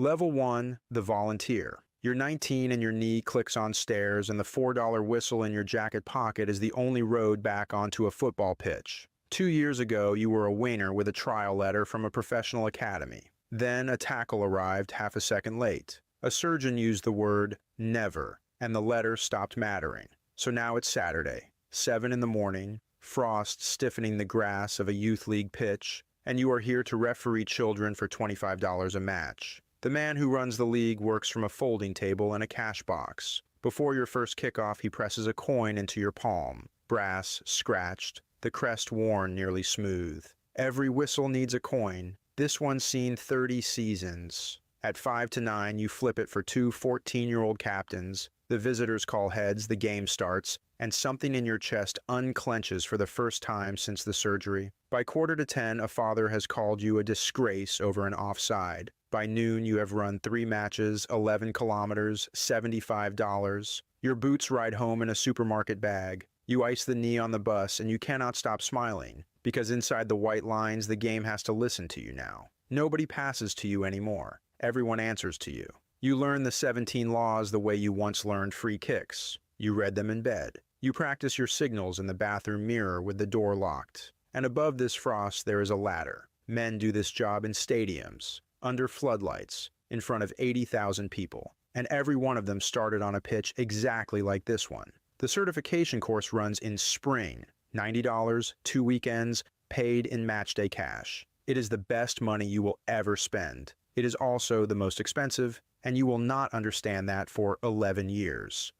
Level 1, the volunteer. You're 19 and your knee clicks on stairs and the $4 whistle in your jacket pocket is the only road back onto a football pitch. 2 years ago, you were a wainer with a trial letter from a professional academy. Then a tackle arrived half a second late. A surgeon used the word never, and the letter stopped mattering. So now it's Saturday, 7 in the morning, frost stiffening the grass of a youth league pitch, and you are here to referee children for $25 a match. The man who runs the league works from a folding table and a cash box. Before your first kickoff, he presses a coin into your palm. Brass, scratched, the crest worn nearly smooth. Every whistle needs a coin. This one's seen 30 seasons. At 5 to 9, you flip it for two 14-year-old captains. The visitors call heads, the game starts, and something in your chest unclenches for the first time since the surgery. By quarter to 10, a father has called you a disgrace over an offside. By noon, you have run 3 matches, 11 kilometers, $75. Your boots ride home in a supermarket bag. You ice the knee on the bus, and you cannot stop smiling, because inside the white lines, the game has to listen to you now. Nobody passes to you anymore. Everyone answers to you. You learn the 17 laws the way you once learned free kicks. You read them in bed. You practice your signals in the bathroom mirror with the door locked. And above this frost, there is a ladder. Men do this job in stadiums, under floodlights, in front of 80,000 people. And every one of them started on a pitch exactly like this one. The certification course runs in spring. $90, 2 weekends, paid in matchday cash. It is the best money you will ever spend. It is also the most expensive, and you will not understand that for 11 years.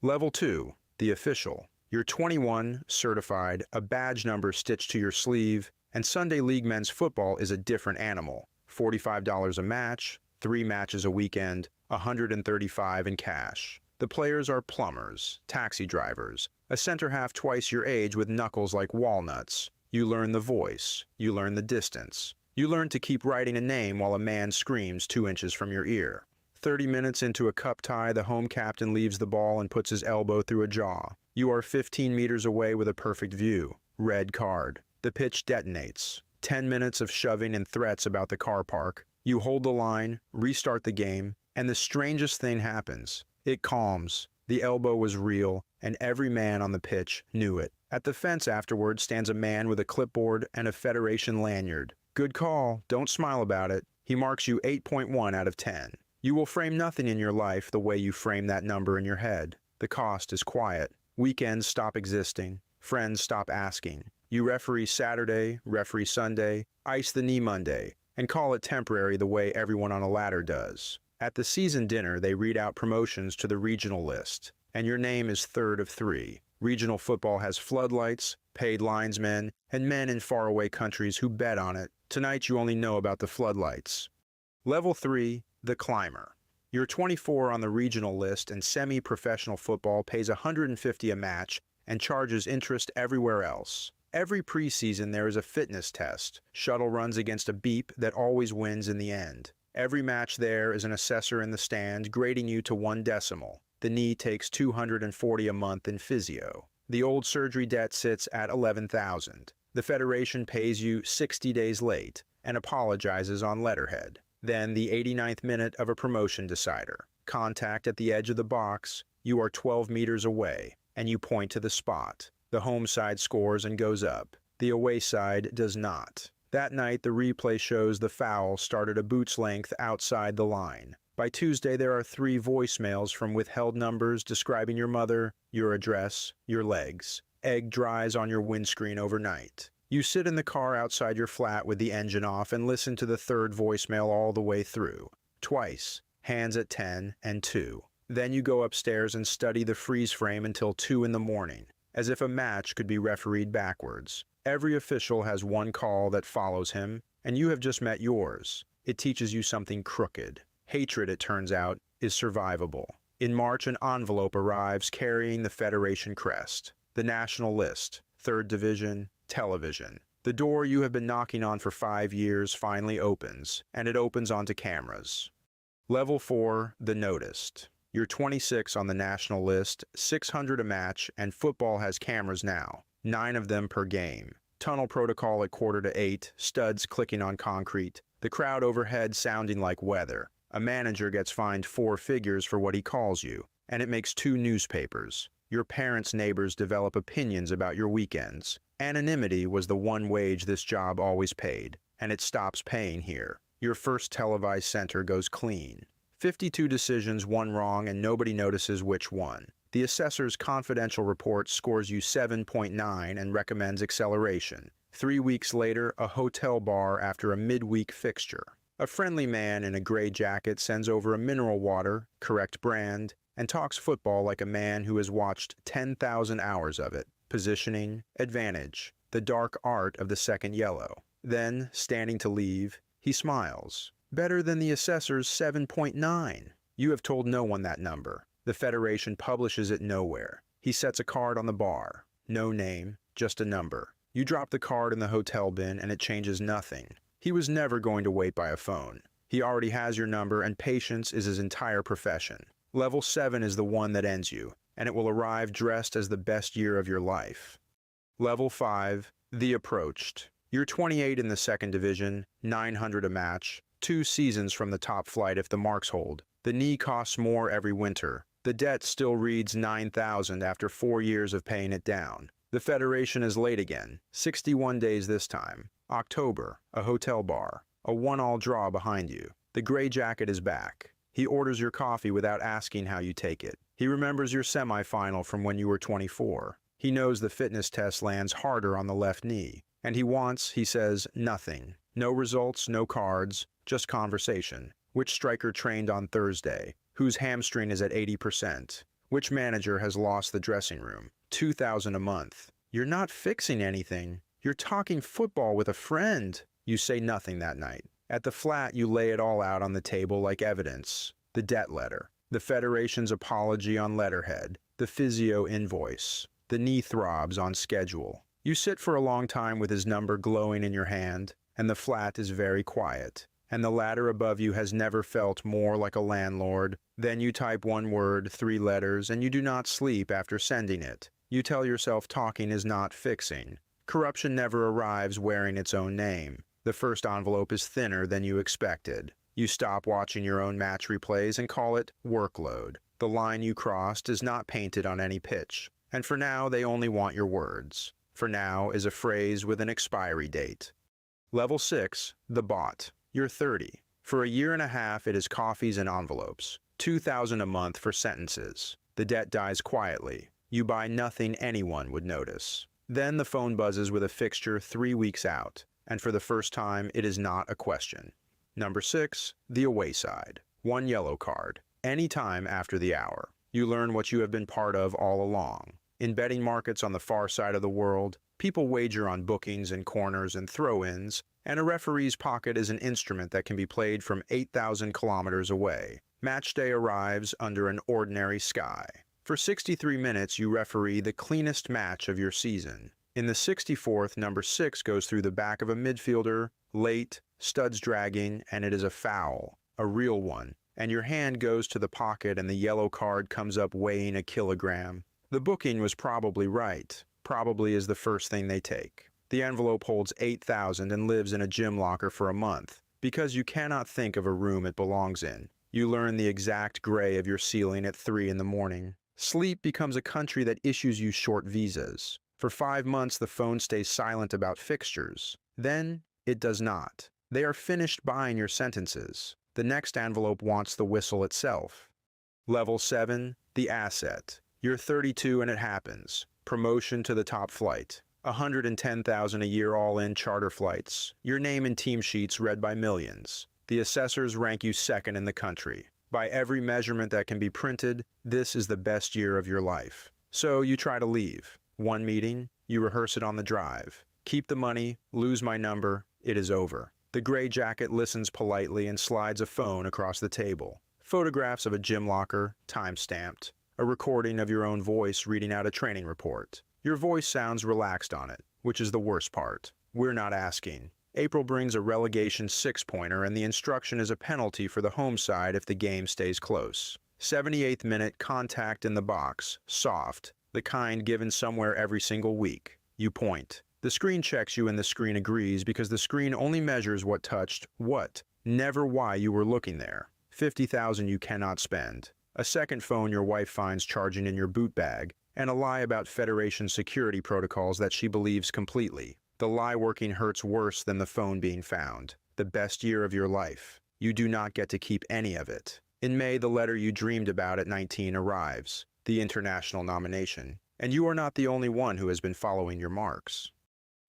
Level 2, the official. You're 21, certified, a badge number stitched to your sleeve, and Sunday League men's football is a different animal. $45 a match, 3 matches a weekend, $135 in cash. The players are plumbers, taxi drivers, a center half twice your age with knuckles like walnuts. You learn the voice, you learn the distance. You learn to keep writing a name while a man screams 2 inches from your ear. 30 minutes into a cup tie, the home captain leaves the ball and puts his elbow through a jaw. You are 15 meters away with a perfect view. Red card. The pitch detonates. 10 minutes of shoving and threats about the car park. You hold the line, restart the game, and the strangest thing happens. It calms. The elbow was real, and every man on the pitch knew it. At the fence afterward stands a man with a clipboard and a Federation lanyard. Good call, don't smile about it. He marks you 8.1 out of 10. You will frame nothing in your life the way you frame that number in your head. The cost is quiet. Weekends stop existing. Friends stop asking. You referee Saturday, referee Sunday, ice the knee Monday, and call it temporary the way everyone on a ladder does. At the season dinner, they read out promotions to the regional list, and your name is 3rd of 3. Regional football has floodlights, paid linesmen, and men in faraway countries who bet on it. Tonight you only know about the floodlights. Level 3, the climber. You're 24 on the regional list, and semi-professional football pays $150 a match and charges interest everywhere else. Every preseason there is a fitness test. Shuttle runs against a beep that always wins in the end. Every match there is an assessor in the stand grading you to 1 decimal. The knee takes $240 a month in physio. The old surgery debt sits at $11,000. The Federation pays you 60 days late and apologizes on letterhead. Then the 89th minute of a promotion decider. Contact at the edge of the box. You are 12 meters away, and you point to the spot. The home side scores and goes up. The away side does not. That night, the replay shows the foul started a boot's length outside the line. By Tuesday, there are 3 voicemails from withheld numbers describing your mother, your address, your legs. Egg dries on your windscreen overnight. You sit in the car outside your flat with the engine off and listen to the 3rd voicemail all the way through. Twice. Hands at 10 and 2. Then you go upstairs and study the freeze frame until 2 in the morning, as if a match could be refereed backwards. Every official has one call that follows him, and you have just met yours. It teaches you something crooked. Hatred, it turns out, is survivable. In March, an envelope arrives carrying the Federation crest. The national list, 3rd Division, television. The door you have been knocking on for 5 years finally opens, and it opens onto cameras. Level 4, the noticed. You're 26 on the national list, 600 a match, and football has cameras now. 9 of them per game. Tunnel protocol at 7:45, studs clicking on concrete. The crowd overhead sounding like weather. A manager gets fined 4 figures for what he calls you, and it makes 2 newspapers. Your parents' neighbors develop opinions about your weekends. Anonymity was the one wage this job always paid, and it stops paying here. Your first televised center goes clean. 52 decisions, 1 wrong, and nobody notices which one. The assessor's confidential report scores you 7.9 and recommends acceleration. 3 weeks later, a hotel bar after a midweek fixture. A friendly man in a gray jacket sends over a mineral water, correct brand, and talks football like a man who has watched 10,000 hours of it. Positioning, advantage, the dark art of the second yellow. Then, standing to leave, he smiles. Better than the assessor's 7.9. You have told no one that number. The Federation publishes it nowhere. He sets a card on the bar. No name, just a number. You drop the card in the hotel bin and it changes nothing. He was never going to wait by a phone. He already has your number and patience is his entire profession. Level 7 is the one that ends you, and it will arrive dressed as the best year of your life. Level 5, the approached. You're 28 in the second division, 900 a match, 2 seasons from the top flight if the marks hold. The knee costs more every winter. The debt still reads 9,000 after 4 years of paying it down. The Federation is late again, 61 days this time. October, a hotel bar, a 1-all draw behind you. The gray jacket is back. He orders your coffee without asking how you take it. He remembers your semifinal from when you were 24. He knows the fitness test lands harder on the left knee. And he wants, he says, nothing. No results, no cards, just conversation. Which striker trained on Thursday? Whose hamstring is at 80%? Which manager has lost the dressing room? 2,000 a month. You're not fixing anything. You're talking football with a friend. You say nothing that night. At the flat, you lay it all out on the table like evidence. The debt letter, the Federation's apology on letterhead, the physio invoice, the knee throbs on schedule. You sit for a long time with his number glowing in your hand, and the flat is very quiet. And the ladder above you has never felt more like a landlord. Then you type 1 word, 3 letters, and you do not sleep after sending it. You tell yourself talking is not fixing. Corruption never arrives wearing its own name. The first envelope is thinner than you expected. You stop watching your own match replays and call it workload. The line you crossed is not painted on any pitch. And for now, they only want your words. For now is a phrase with an expiry date. Level 6, the bot. You're 30. For a year and a half, it is coffees and envelopes. 2,000 a month for sentences. The debt dies quietly. You buy nothing anyone would notice. Then the phone buzzes with a fixture 3 weeks out. And for the first time, it is not a question. Number 6, the away side. 1 yellow card. Any time after the hour. You learn what you have been part of all along. In betting markets on the far side of the world, people wager on bookings and corners and throw-ins, and a referee's pocket is an instrument that can be played from 8,000 kilometers away. Match day arrives under an ordinary sky. For 63 minutes, you referee the cleanest match of your season. In the 64th, number 6 goes through the back of a midfielder, late, studs dragging, and it is a foul, a real one. And your hand goes to the pocket and the yellow card comes up weighing a kilogram. The booking was probably right. Probably is the first thing they take. The envelope holds 8,000 and lives in a gym locker for a month. Because you cannot think of a room it belongs in. You learn the exact gray of your ceiling at 3 in the morning. Sleep becomes a country that issues you short visas. For 5 months, the phone stays silent about fixtures. Then, it does not. They are finished buying your sentences. The next envelope wants the whistle itself. Level 7, the asset. You're 32 and it happens. Promotion to the top flight. 110,000 a year all-in charter flights. Your name in team sheets read by millions. The assessors rank you second in the country. By every measurement that can be printed, this is the best year of your life. So you try to leave. 1 meeting, you rehearse it on the drive. Keep the money, lose my number, it is over. The gray jacket listens politely and slides a phone across the table. Photographs of a gym locker, time-stamped. A recording of your own voice reading out a training report. Your voice sounds relaxed on it, which is the worst part. We're not asking. April brings a relegation 6-pointer and the instruction is a penalty for the home side if the game stays close. 78th minute, contact in the box, soft, the kind given somewhere every single week. You point. The screen checks you and the screen agrees because the screen only measures what touched what, never why you were looking there. $50,000 you cannot spend, a second phone your wife finds charging in your boot bag, and a lie about Federation security protocols that she believes completely. The lie working hurts worse than the phone being found. The best year of your life. You do not get to keep any of it. In May, the letter you dreamed about at 19 arrives, the international nomination, and you are not the only one who has been following your marks.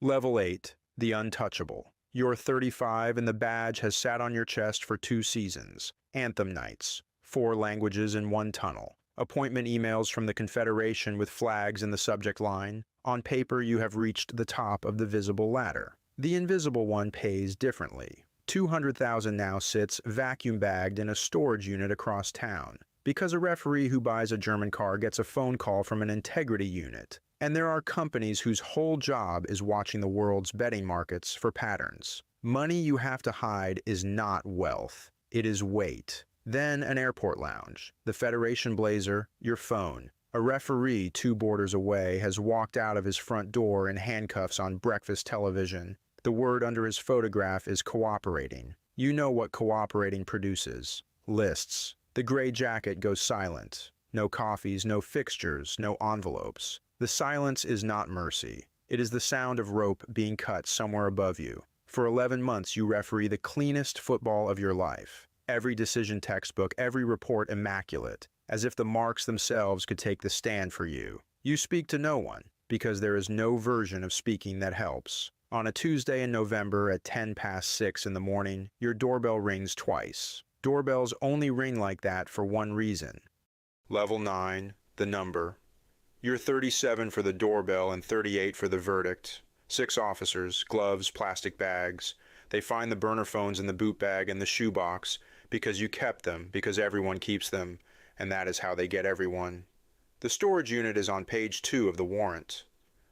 Level 8, the untouchable. You're 35 and the badge has sat on your chest for 2 seasons. Anthem nights, 4 languages in 1 tunnel. Appointment emails from the Confederation with flags in the subject line. On paper, you have reached the top of the visible ladder. The invisible one pays differently. $200,000 now sits vacuum-bagged in a storage unit across town, because a referee who buys a German car gets a phone call from an integrity unit. And there are companies whose whole job is watching the world's betting markets for patterns. Money you have to hide is not wealth. It is weight. Then an airport lounge, the Federation blazer, your phone. A referee 2 borders away has walked out of his front door in handcuffs on breakfast television. The word under his photograph is cooperating. You know what cooperating produces. Lists. The gray jacket goes silent. No coffees, no fixtures, no envelopes. The silence is not mercy. It is the sound of rope being cut somewhere above you. For 11 months you referee the cleanest football of your life. Every decision textbook, every report immaculate, as if the marks themselves could take the stand for you. You speak to no one, because there is no version of speaking that helps. On a Tuesday in November at 6:10 in the morning, your doorbell rings twice. Doorbells only ring like that for one reason. Level 9, the number. You're 37 for the doorbell and 38 for the verdict. 6 officers, gloves, plastic bags. They find the burner phones in the boot bag and the shoebox, because you kept them, because everyone keeps them, and that is how they get everyone. The storage unit is on page 2 of the warrant.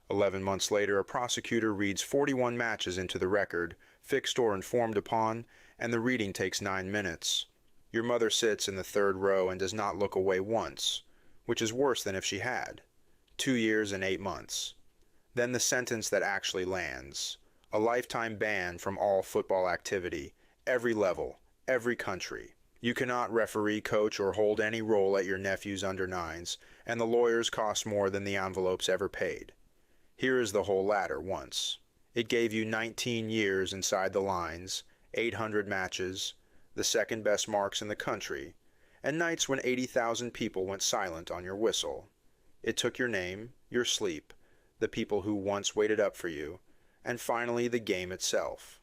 11 months later, a prosecutor reads 41 matches into the record, fixed or informed upon, and the reading takes 9 minutes. Your mother sits in the 3rd row and does not look away once, which is worse than if she had. 2 years and 8 months. Then the sentence that actually lands. A lifetime ban from all football activity, every level, every country. You cannot referee, coach, or hold any role at your nephew's under-9s, and the lawyers cost more than the envelopes ever paid. Here is the whole ladder once. It gave you 19 years inside the lines, 800 matches, the second best marks in the country, and nights when 80,000 people went silent on your whistle. It took your name, your sleep, the people who once waited up for you, and finally the game itself.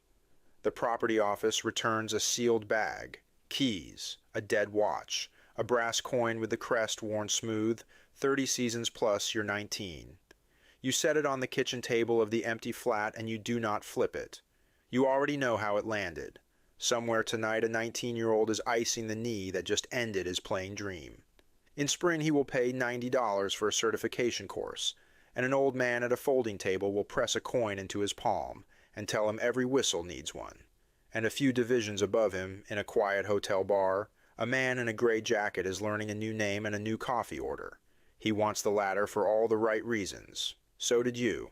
The property office returns a sealed bag, keys, a dead watch, a brass coin with the crest worn smooth, 30 seasons plus you're 19. You set it on the kitchen table of the empty flat and you do not flip it. You already know how it landed. Somewhere tonight a 19-year-old is icing the knee that just ended his playing dream. In spring he will pay $90 for a certification course, and an old man at a folding table will press a coin into his palm and tell him every whistle needs one. And a few divisions above him, in a quiet hotel bar, a man in a gray jacket is learning a new name and a new coffee order. He wants the latter for all the right reasons. So did you.